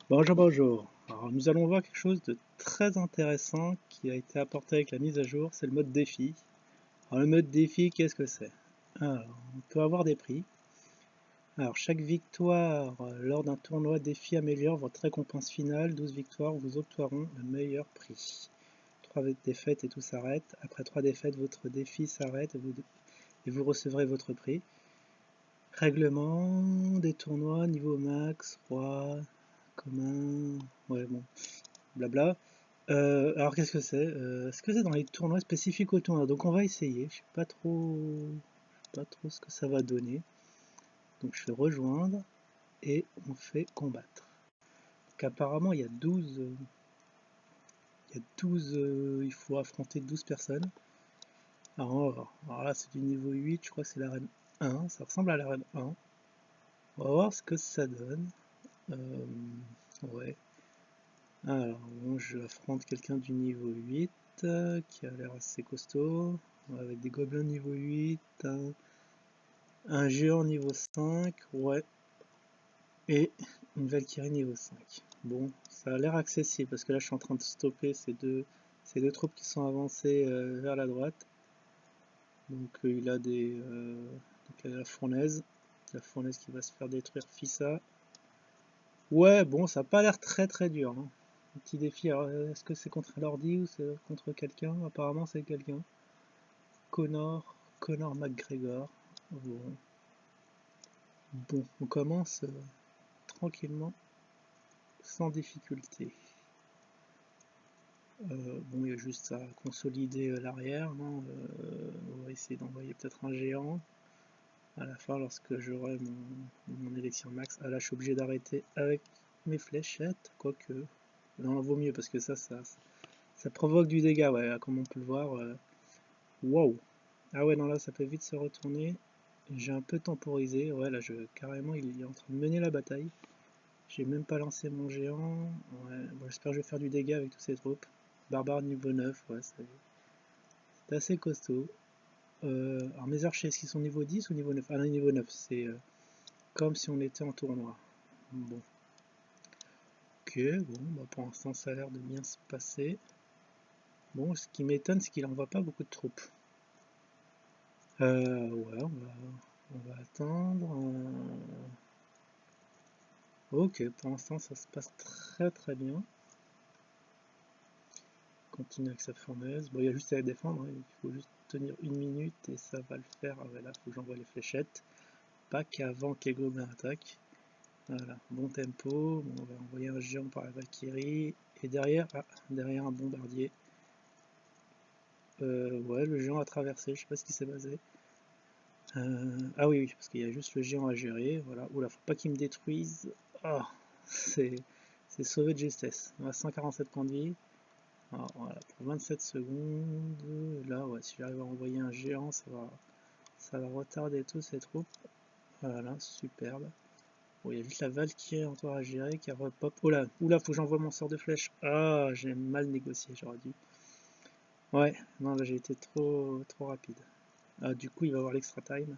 Bonjour, bonjour. Alors, nous allons voir quelque chose de très intéressant qui a été apporté avec la mise à jour, c'est le mode défi. Alors, le mode défi, qu'est-ce que c'est? Alors, on peut avoir des prix. Alors, chaque victoire lors d'un tournoi défi améliore votre récompense finale. 12 victoires vous obtiendront le meilleur prix. 3 défaites et tout s'arrête. Après 3 défaites, votre défi s'arrête et vous recevrez votre prix. Règlement des tournois, niveau max, roi, commun, ouais bon, blabla. Alors qu'est-ce que c'est? Est-ce que c'est dans les tournois spécifiques au tournoi? Donc on va essayer, je sais pas trop ce que ça va donner. Donc je fais rejoindre et on fait combattre. Donc apparemment il y a 12, il faut affronter 12 personnes. Alors on va voir. Alors là c'est du niveau 8, je crois que c'est l'arène 1, ça ressemble à l'arène 1. On va voir ce que ça donne. Ouais. Alors bon, je affronte quelqu'un du niveau 8 qui a l'air assez costaud, avec des gobelins niveau 8, un géant niveau 5, ouais, et une Valkyrie niveau 5. Bon, ça a l'air accessible parce que là je suis en train de stopper ces deux troupes qui sont avancées vers la droite. Donc il a donc, la fournaise qui va se faire détruire Fissa. Ouais, bon, ça n'a pas l'air très dur, hein. Un petit défi, alors est-ce que c'est contre l'ordi ou c'est contre quelqu'un? Apparemment c'est quelqu'un. Connor McGregor. Bon, on commence tranquillement, sans difficulté. Bon, il y a juste à consolider l'arrière, hein. On va essayer d'envoyer peut-être un géant à la fin lorsque j'aurai mon élixir max. Ah là, je suis obligé d'arrêter avec mes fléchettes, quoique. Non, vaut mieux parce que ça provoque du dégât, ouais, comme on peut le voir. Wow! Ah ouais, non, là, ça peut vite se retourner. J'ai un peu temporisé. Ouais, là, carrément, il est en train de mener la bataille. J'ai même pas lancé mon géant. Ouais, bon, j'espère que je vais faire du dégât avec toutes ces troupes. Barbare niveau 9, ouais, c'est assez costaud. Alors, mes archers, est-ce qu'ils sont niveau 10 ou niveau 9? Ah non, niveau 9, c'est comme si on était en tournoi. Bon. Ok, bon, bah, pour l'instant, ça a l'air de bien se passer. Bon, ce qui m'étonne, c'est qu'il envoie pas beaucoup de troupes. Ouais, on va attendre. Ok, pour l'instant ça se passe très bien. Continue avec sa fournaise. Bon, il y a juste à la défendre, hein. Il faut juste tenir une minute et ça va le faire. Ah ouais, là, faut que j'envoie les fléchettes. Pas qu'avant que les gobelins attaquent. Voilà, bon tempo. Bon, on va envoyer un géant par la Valkyrie. Et derrière, derrière un bombardier. Ouais, le géant a traversé, je sais pas ce qui s'est passé. Ah oui, parce qu'il y a juste le géant à gérer. Voilà. Oula, faut pas qu'il me détruise. Ah, c'est sauvé de justesse. On a 147 points de vie. Alors, voilà, pour 27 secondes. Là, ouais, si j'arrive à envoyer un géant, ça va retarder tous ces troupes. Voilà, superbe. Bon, il y a juste la Valkyrie encore à gérer qui a repop. Oula, oula, faut que j'envoie mon sort de flèche. Ah, j'ai mal négocié, j'aurais dû. Ouais, non, là j'ai été trop rapide. Ah, du coup, il va avoir l'extra time.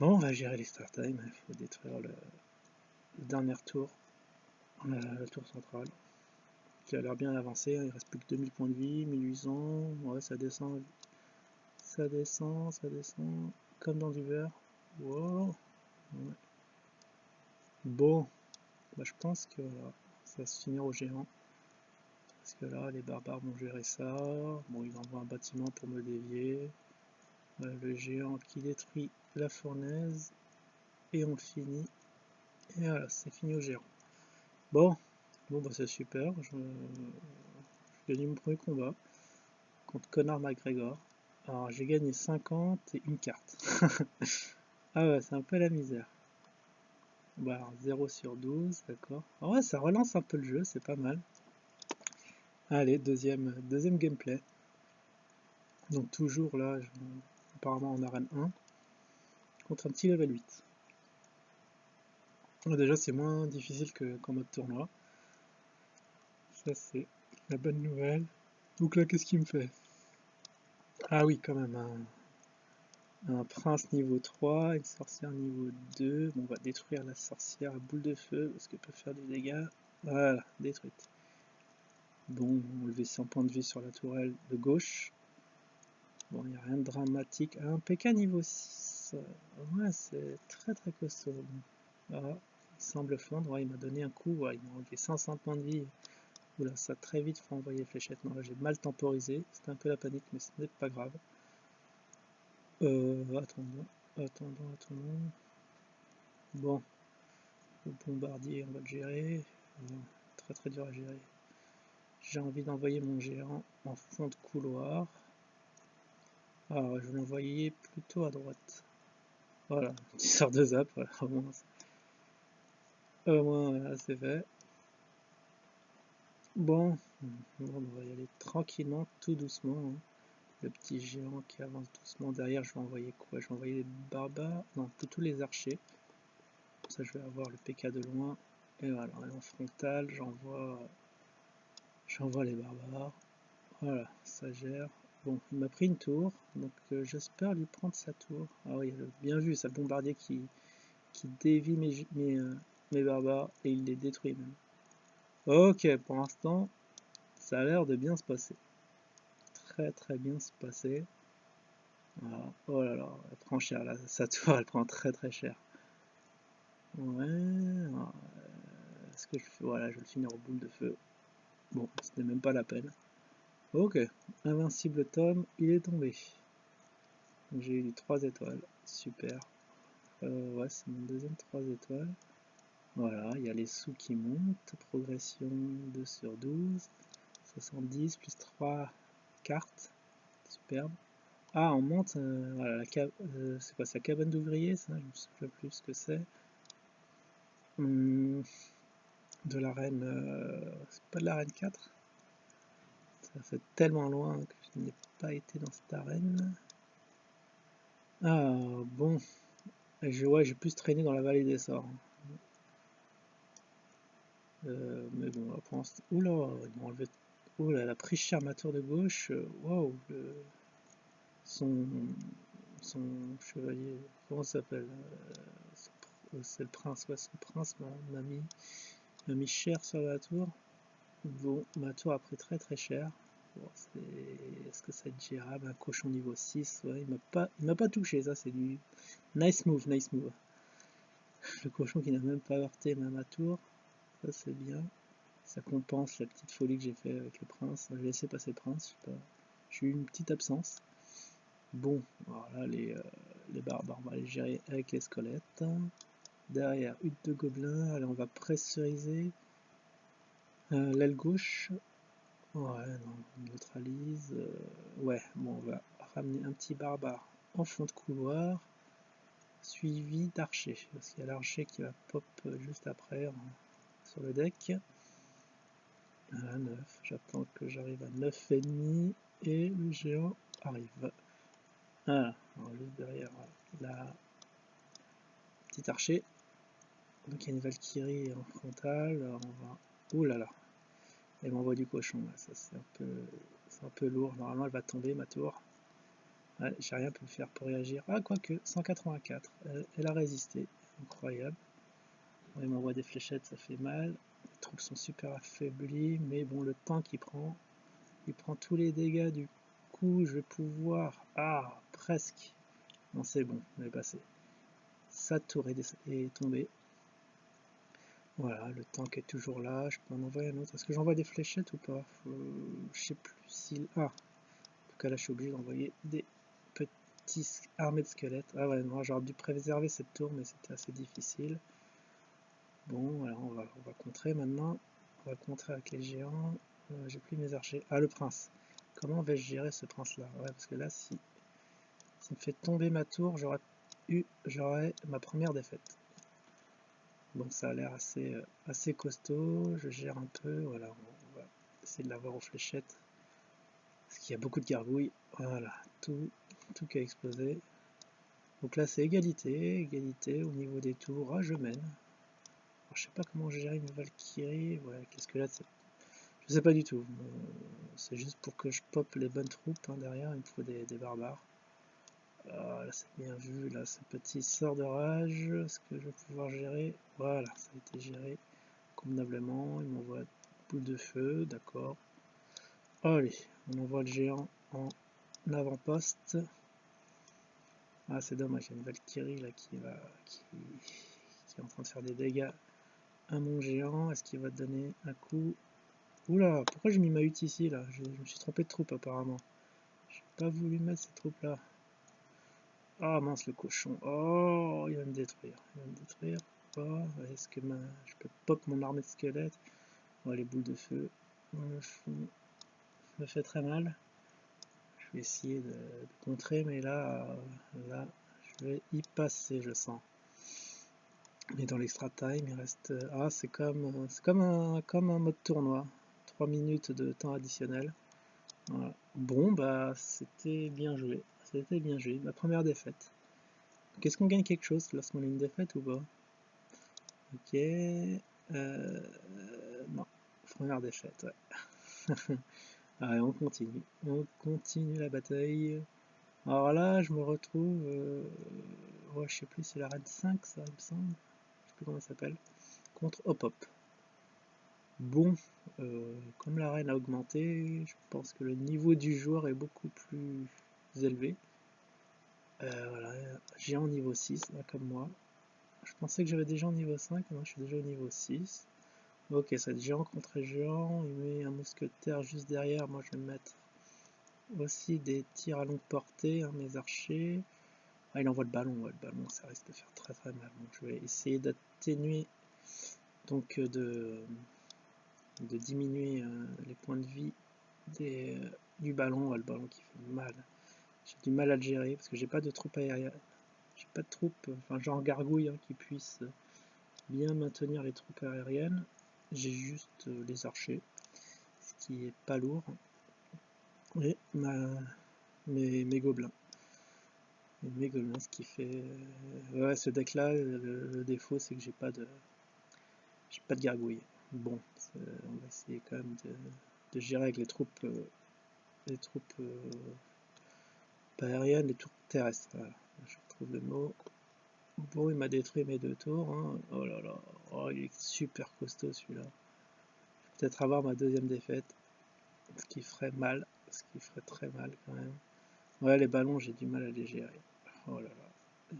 Bon, on va gérer l'extra time. Il faut détruire le dernier tour. Le tour central. Qui a l'air bien avancé. Il reste plus que 2000 points de vie, 1800. Ouais, ça descend. Ça descend. Comme dans du beurre. Wow. Ouais. Bon, bah, je pense que voilà, ça va se finir au géant. Parce que là, les barbares vont gérer ça. Bon, ils envoient un bâtiment pour me dévier. Le géant qui détruit la fournaise. Et on finit. Et voilà, c'est fini au géant. Bon, bah c'est super. Je gagne mon premier combat contre Connor McGregor. Alors j'ai gagné 50 et une carte. Ah ouais, c'est un peu la misère. Bah alors 0 sur 12, d'accord. Ah ouais, ça relance un peu le jeu, c'est pas mal. Allez, deuxième gameplay. Donc toujours là, apparemment en arène 1, contre un petit level 8. Déjà c'est moins difficile qu'en mode tournoi. Ça c'est la bonne nouvelle. Donc là qu'est-ce qu'il me fait? Ah oui quand même, hein. Un prince niveau 3, une sorcière niveau 2. Bon, on va détruire la sorcière à boule de feu parce qu'elle peut faire des dégâts. Voilà, détruite. Bon, on lever 100 points de vie sur la tourelle de gauche. Bon, il n'y a rien de dramatique. Un PK niveau 6. Ouais, c'est très très costaud. Bon. Ah, il semble fondre. Ouais, il m'a donné un coup. Ouais, il m'a enlevé 500 points de vie. Oula, ça a très vite fait envoyer fléchette. Non, là j'ai mal temporisé. C'était un peu la panique, mais ce n'est pas grave. Attendons. Bon, le bombardier, on va le gérer. Très très dur à gérer. J'ai envie d'envoyer mon géant en fond de couloir. Ah, je vais l'envoyer plutôt à droite. Voilà, petit sort de zap, voilà, au moins voilà, c'est fait. Bon, on va y aller tranquillement, tout doucement. Hein. Le petit géant qui avance doucement derrière, je vais envoyer quoi? Je vais envoyer les barbares, non, plutôt les archers. Comme ça, je vais avoir le PK de loin. Et voilà, en frontal, j'envoie les barbares. Voilà, ça gère. Bon, il m'a pris une tour, donc j'espère lui prendre sa tour. Ah oui, bien vu, ça le bombardier qui dévie mes barbares et il les détruit même. Ok, pour l'instant, ça a l'air de bien se passer. Très très bien se passer. Voilà. Oh là là, elle prend cher là, sa tour elle prend très très cher. Ouais, est-ce que je fais. Voilà, je vais le finir au boule de feu. Bon, ce n'est même pas la peine. Ok, invincible Tom, il est tombé. J'ai eu 3 étoiles, super. Ouais, c'est mon deuxième 3 étoiles. Voilà, il y a les sous qui montent, progression 2 sur 12, 70 plus 3 cartes, superbe. Ah, on monte, voilà, c'est quoi, sa cabane d'ouvrier, ça, je me souviens plus ce que c'est. De l'arène, c'est pas de l'arène 4. Ça fait tellement loin que je n'ai pas été dans cette arène. Ah, bon, ouais, j'ai plus traîné dans la vallée des sorts. Mais bon, après, oula, ils m'ont enlevé. Oula, elle a pris cher ma tour de gauche. Waouh, son chevalier, comment ça s'appelle? C'est le prince, ouais, son prince m'a mis cher sur la tour. Bon, ma tour a pris très très cher. Bon, est-ce que ça va être gérable? Un cochon niveau 6, ouais, il m'a pas touché, ça c'est du nice move, nice move. Le cochon qui n'a même pas heurté ma tour, ça c'est bien. Ça compense la petite folie que j'ai fait avec le prince. J'ai laissé passer le prince, je sais pas. J'ai eu une petite absence. Bon, voilà, les barbares, on va les gérer avec les squelettes. Derrière, hutte de gobelins. Allez, on va pressuriser l'aile gauche. Ouais, non, on neutralise. Ouais, bon, on va ramener un petit barbare en fond de couloir, suivi d'archer. Parce qu'il y a l'archer qui va pop juste après sur le deck. À 9, j'attends que j'arrive à 9 ennemis et le géant arrive. Voilà, alors juste derrière la petite archer. Donc il y a une Valkyrie en frontale. Alors on va. Ouh là là, elle m'envoie du cochon là. Ça c'est un peu lourd. Normalement elle va tomber ma tour. Ouais, j'ai rien pu faire pour réagir. Ah quoique, 184. Elle a résisté. Incroyable. Elle m'envoie des fléchettes, ça fait mal. Les troupes sont super affaiblies, mais bon le temps qu'il prend, il prend tous les dégâts du coup. Je vais pouvoir. Ah presque. Non c'est bon, on est passé. Sa tour est tombée. Voilà, le tank est toujours là, je peux en envoyer un autre. Est-ce que j'envoie des fléchettes ou pas? Je sais plus s'il... Ah, en tout cas là je suis obligé d'envoyer des petits armées de squelettes. Ah ouais, non, j'aurais dû préserver cette tour, mais c'était assez difficile. Bon, alors on va contrer maintenant. On va contrer avec les géants. J'ai plus mes archers. Ah, le prince. Comment vais-je gérer ce prince-là? Ouais, parce que là, si me fait tomber ma tour, j'aurais ma première défaite. Bon, ça a l'air assez costaud, je gère un peu, voilà, on va essayer de l'avoir aux fléchettes, parce qu'il y a beaucoup de gargouilles, voilà, tout qui a explosé. Donc là c'est égalité au niveau des tours. Ah, je mène. Alors, je sais pas comment gérer une Valkyrie, ouais, qu'est-ce que là, je sais pas du tout, c'est juste pour que je pop les bonnes troupes, hein, derrière, il me faut des barbares. Ah, là c'est bien vu, là ce petit sort de rage, est-ce que je vais pouvoir gérer? Voilà, ça a été géré convenablement, il m'envoie boule de feu, d'accord. Allez, on envoie le géant en avant-poste. Ah c'est dommage, il y a une Valkyrie là qui est en train de faire des dégâts à mon géant. Est-ce qu'il va donner un coup? Oula, pourquoi j'ai mis ma hutte ici là? Je me suis trompé de troupe apparemment. J'ai pas voulu mettre cette troupe là. Ah mince le cochon. Oh, il va me détruire. Il va me détruire. Oh, est-ce que je peux pop mon armée de squelettes? Oh, les boules de feu me fait très mal. Je vais essayer de contrer, mais là, je vais y passer, je sens. Mais dans l'extra time, il reste. Ah, c'est comme un mode tournoi. 3 minutes de temps additionnel. Voilà. Bon, bah, c'était bien joué. C'était bien joué. Ma première défaite. Qu'est-ce qu'on gagne quelque chose lorsqu'on a une défaite ou pas? Ok. Non. Première défaite, ouais. Allez, on continue. On continue la bataille. Alors là, je me retrouve. Ouais, je sais plus, c'est la raid 5, ça, il me semble. Je sais plus comment ça s'appelle. Contre Hop Hop. Bon, comme l'arène a augmenté, je pense que le niveau du joueur est beaucoup plus élevé. Voilà, géant niveau 6, là, comme moi. Je pensais que j'avais déjà en niveau 5, non, je suis déjà au niveau 6. Ok, ça va être géant contre géant, il met un mousquetaire juste derrière, moi je vais mettre aussi des tirs à longue portée, hein, mes archers. Ah, il envoie le ballon, ouais, le ballon, ça risque de faire très très mal. Donc je vais essayer d'atténuer, donc de diminuer les points de vie du ballon, ouais, le ballon qui fait mal. J'ai du mal à le gérer parce que j'ai pas de troupes aériennes. J'ai pas de troupes, enfin genre gargouille, hein, qui puissent bien maintenir les troupes aériennes. J'ai juste les archers, ce qui est pas lourd. Et mes gobelins. Et mes gobelins, ce qui fait. Ouais, ce deck là, le défaut c'est que j'ai pas de gargouille. Bon, on va essayer quand même de gérer avec les troupes pas aériennes, les troupes terrestres. Voilà. Je retrouve le mot. Bon, il m'a détruit mes 2 tours. Hein. Oh là là, oh, il est super costaud celui-là. Peut-être avoir ma deuxième défaite, ce qui ferait mal, ce qui ferait très mal quand même. Ouais, les ballons, j'ai du mal à les gérer. Oh là là, il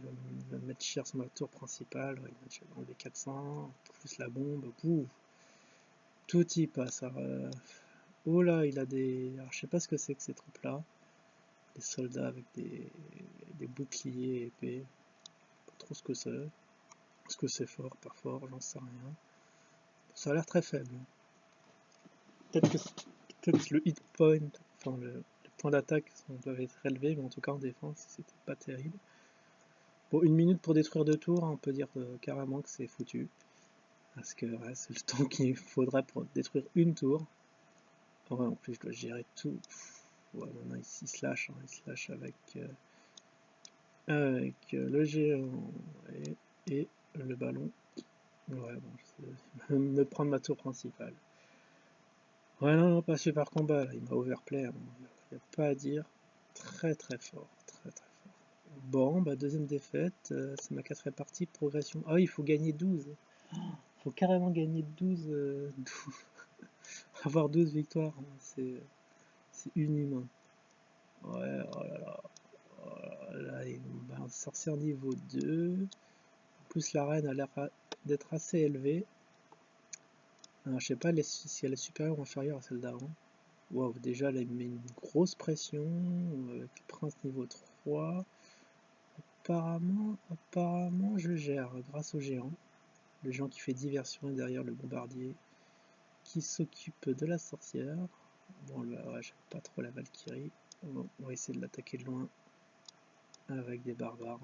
va me mettre cher sur ma tour principale. Ouais, il va enlever 400, plus la bombe. Pouf, tout y passe. Alors, oh là, il a des. Alors, je sais pas ce que c'est que ces troupes-là. Des soldats avec des boucliers épais. Pas trop ce que c'est. Est-ce que c'est fort, pas fort, j'en sais rien. Ça a l'air très faible. Peut-être le hit point, enfin le point d'attaque doit être élevé, mais en tout cas en défense, c'était pas terrible. Bon, 1 minute pour détruire 2 tours, on peut dire carrément que c'est foutu. Parce que ouais, c'est le temps qu'il faudrait pour détruire une tour. Ouais, en plus, je dois gérer tout. Ouais, maintenant, il se lâche, hein, il se lâche avec le géant et le ballon. Ouais, bon, je vais me prendre ma tour principale. Ouais, non, pas super combat, là. Il m'a overplay, hein. Il n'y a pas à dire. Très très fort, très très fort. Bon, bah deuxième défaite, c'est ma 4e partie, progression. Ah oui, il faut gagner 12. Il faut carrément gagner 12, 12. Avoir 12 victoires, hein, c'est inhumain. Ouais, oh là là. Oh là là, bah, un sorcier niveau 2. En plus, l'arène a l'air d'être assez élevée. Alors, je sais pas si elle est supérieure ou inférieure à celle d'avant. Wow, déjà, elle met une grosse pression avec le prince niveau 3. Apparemment, je gère grâce au géant. Le géant qui fait diversion est derrière le bombardier qui s'occupe de la sorcière. Bon, là, ouais, j'aime pas trop la Valkyrie. Bon, on va essayer de l'attaquer de loin avec des barbares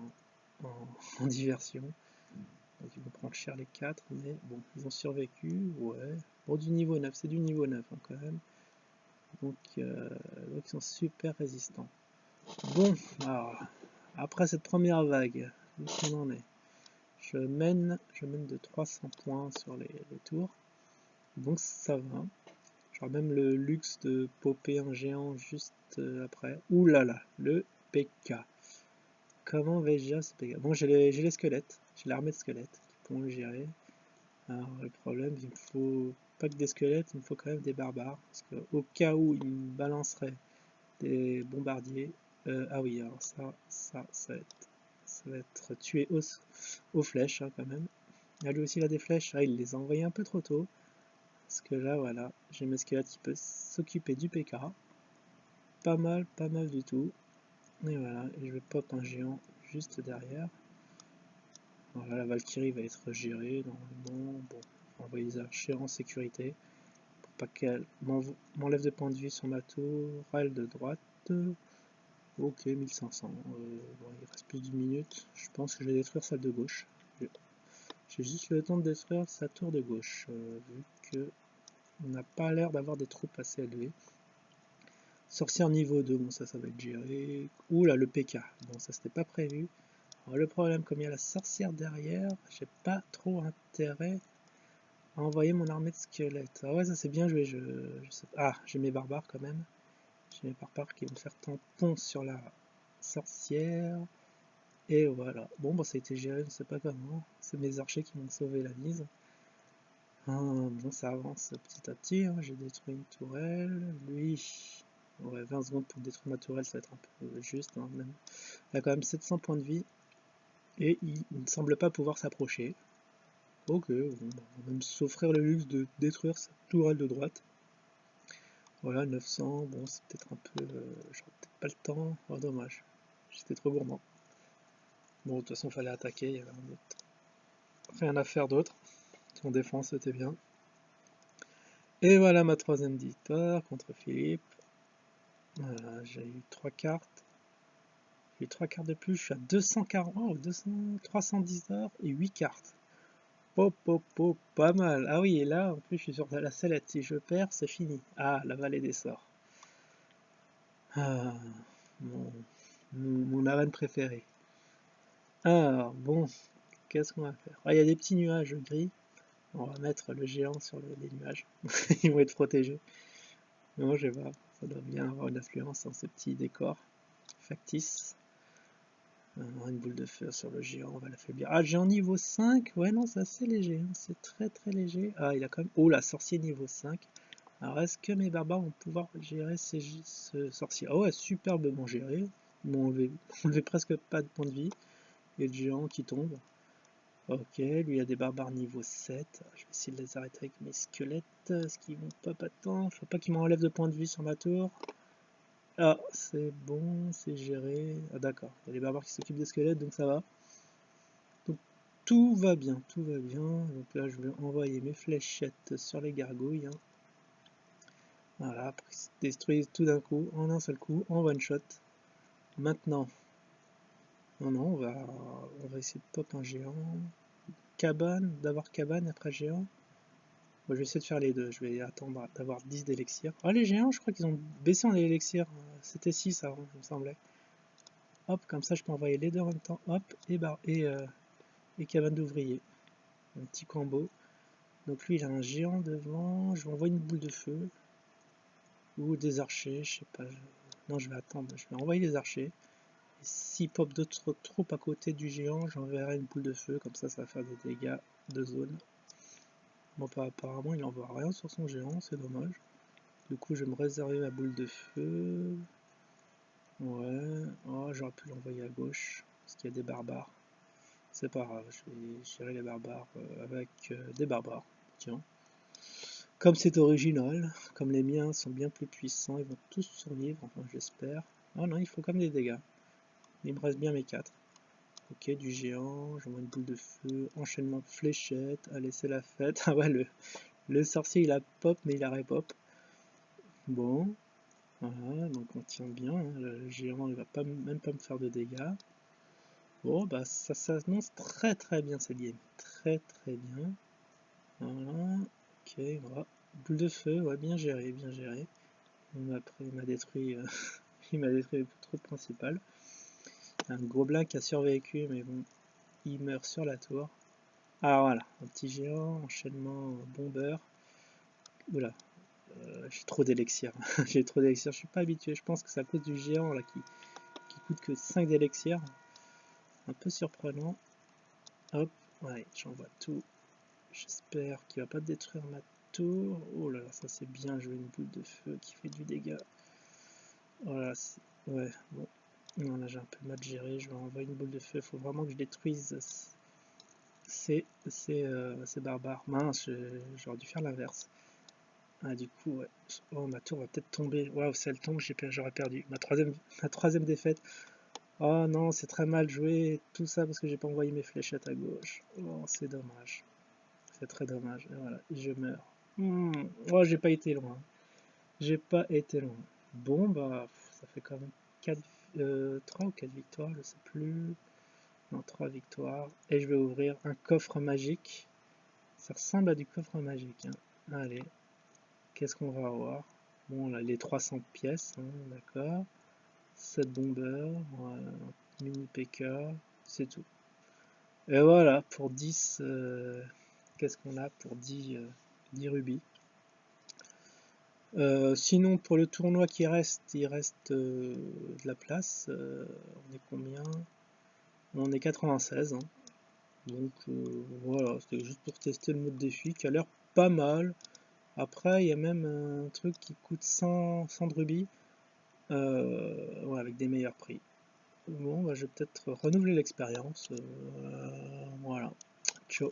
en diversion. Donc ils vont prendre cher les 4, mais bon, ils ont survécu, ouais. Bon, du niveau 9, c'est du niveau 9 hein, quand même. Donc ils sont super résistants. Bon, alors, après cette première vague, où qu'on en est? Je mène de 300 points sur les tours, donc ça va. J'aurai même le luxe de popper un géant juste après. Ouh là là, le PK. comment vais-je gérer ce dégât? Bon, j'ai les squelettes, j'ai l'armée de squelettes qui pourront le gérer. Alors, le problème, il me faut pas que des squelettes, il me faut quand même des barbares. Parce que au cas où il me balancerait des bombardiers. Ah oui, alors ça va être tué aux flèches, hein, quand même. Ah, lui aussi, il a des flèches. Ah, il les a envoyées un peu trop tôt. Parce que là, voilà, j'ai mes squelettes qui peuvent s'occuper du PK. Pas mal du tout. Et voilà, et je vais pop un géant juste derrière. Voilà, la Valkyrie va être gérée normalement. Bon, on va envoyer les archers en sécurité. Pour pas qu'elle m'enlève de points de vie sur ma tourelle de droite. Ok, 1500. Bon, il reste plus d'une minute. Je pense que je vais détruire celle de gauche. J'ai juste le temps de détruire sa tour de gauche, vu que on n'a pas l'air d'avoir des troupes assez élevées. Sorcière niveau 2, bon ça va être géré. Ouh là, le PK, bon ça c'était pas prévu. Alors, le problème, comme il y a la sorcière derrière, j'ai pas trop intérêt à envoyer mon armée de squelettes. Ah ouais, ça c'est bien joué, je sais pas. Ah, j'ai mes barbares quand même. J'ai mes barbares qui vont me faire tampon sur la sorcière. Et voilà. Bon, bah, ça a été géré, je ne sais pas comment. C'est mes archers qui m'ont sauvé la mise. Bon, ça avance petit à petit. Hein. J'ai détruit une tourelle. Lui, ouais, 20 secondes pour détruire ma tourelle, ça va être un peu juste. Hein, même. Il a quand même 700 points de vie. Et il ne semble pas pouvoir s'approcher. Ok, bon, on va même s'offrir le luxe de détruire sa tourelle de droite. Voilà, 900. Bon, c'est peut-être un peu. J'aurais peut-être pas le temps. Oh, dommage. J'étais trop gourmand. Bon, de toute façon, il fallait attaquer. Il y avait rien à faire d'autre. Son défense était bien. Et voilà ma troisième victoire contre Philippe. Voilà, j'ai eu 3 cartes. J'ai eu 3 cartes de plus. Je suis à 240, oh, 200, 310 heures et 8 cartes. Pas mal. Ah oui, et là, en plus, je suis sur la sellette. Si je perds, c'est fini. Ah, la vallée des sorts. Ah, mon arène préférée. Alors, bon, qu'est-ce qu'on va faire? Ah, il y a des petits nuages gris. On va mettre le géant sur les nuages. Ils vont être protégés. Non, je vais voir. Ça doit bien avoir une influence dans ce petit décor factice. Une boule de feu sur le géant, on va l'affaiblir. Ah, géant niveau 5. Ouais, non, c'est assez léger. Hein. C'est très très léger. Ah, il a quand même. Oh, la sorcier niveau 5. Alors, est-ce que mes barbares vont pouvoir gérer ce sorcier? Ah ouais, superbement géré. Ils m'ont enlevé presque pas de points de vie. Et le géant qui tombe. Ok, lui il a des barbares niveau 7. Je vais essayer de les arrêter avec mes squelettes. Est-ce qu'ils vont pas tant? Faut pas qu'ils m'enlèvent de points de vie sur ma tour. Ah, c'est bon, c'est géré. Ah d'accord, il y a les barbares qui s'occupent des squelettes, donc ça va. Donc tout va bien, tout va bien. Donc là, je vais envoyer mes fléchettes sur les gargouilles. Hein. Voilà, pour qu'ils se détruisent tout d'un coup, en un seul coup, en one shot. Maintenant, non, on va essayer de pop un géant. Cabane, d'abord cabane, après géant. Bon, je vais essayer de faire les deux. Je vais attendre d'avoir 10 d'élixir. Ah, les géants, je crois qu'ils ont baissé en élixir. C'était 6 avant, il me semblait. Hop, comme ça, je peux envoyer les deux en même temps. Hop, et cabane d'ouvrier. Un petit combo. Donc lui, il a un géant devant. Je vais envoyer une boule de feu. Ou des archers, je sais pas. Non, je vais attendre. Je vais envoyer les archers. Et s'il pop d'autres troupes à côté du géant, j'enverrai une boule de feu. Comme ça va faire des dégâts de zone. Bon, apparemment, il n'envoie rien sur son géant. C'est dommage. Du coup, je vais me réserver ma boule de feu. Ouais. Oh, j'aurais pu l'envoyer à gauche. Parce qu'il y a des barbares. C'est pas grave. Je vais gérer les barbares avec des barbares. Tiens. Comme c'est original, comme les miens sont bien plus puissants, ils vont tous survivre. Enfin, j'espère. Oh non, il faut quand même des dégâts. Il me reste bien mes 4. Ok, du géant. J'envoie une boule de feu. Enchaînement de fléchettes. Allez, c'est la fête. Ah ouais, le sorcier, il a pop, mais il a repop. Bon. Voilà, donc on tient bien, hein. Le géant il va même pas me faire de dégâts. Bon bah ça s'annonce très très bien cette game, très très bien. Voilà, ok, voilà. Boule de feu, ouais, bien géré, bien géré. Après il m'a détruit, il m'a détruit le truc principal. Un gobelin qui a survécu, mais bon, il meurt sur la tour. Ah voilà, un petit géant, enchaînement bomber. Oula, j'ai trop d'élixir, j'ai trop d'élixir, je suis pas habitué, je pense que c'est à cause du géant là qui coûte que 5 d'élixir. un peu surprenant. Hop, ouais, j'envoie tout. J'espère qu'il va pas détruire ma tour. Oh là là, ça c'est bien joué, une boule de feu qui fait du dégât. Voilà, ouais, bon. Non, là j'ai un peu mal géré, je vais envoyer une boule de feu, il faut vraiment que je détruise ces barbares. Mince, j'aurais dû faire l'inverse. Ah, du coup, ouais. Oh, ma tour va peut-être tomber. Waouh, si elle tombe, j'aurais perdu. Ma troisième défaite. Oh non, c'est très mal joué. Tout ça parce que j'ai pas envoyé mes fléchettes à gauche. Oh, c'est dommage. C'est très dommage. Et voilà, je meurs. Oh, j'ai pas été loin. J'ai pas été loin. Bon, bah, ça fait quand même 3 ou 4 victoires, je sais plus. Non, 3 victoires. Et je vais ouvrir un coffre magique. Ça ressemble à du coffre magique, hein. Allez, qu'est-ce qu'on va avoir? Bon, là, les 300 pièces, hein, d'accord. 7 bombers, mini PK, c'est tout. Et voilà, pour 10, qu'est-ce qu'on a pour 10 rubis. Sinon, pour le tournoi qui reste, il reste de la place. On est combien? On est 96, hein. Donc voilà, c'était juste pour tester le mode défi qui a l'air pas mal. Après, il y a même un truc qui coûte 100 de rubis, ouais, avec des meilleurs prix. Bon, bah, je vais peut-être renouveler l'expérience. Voilà. Ciao.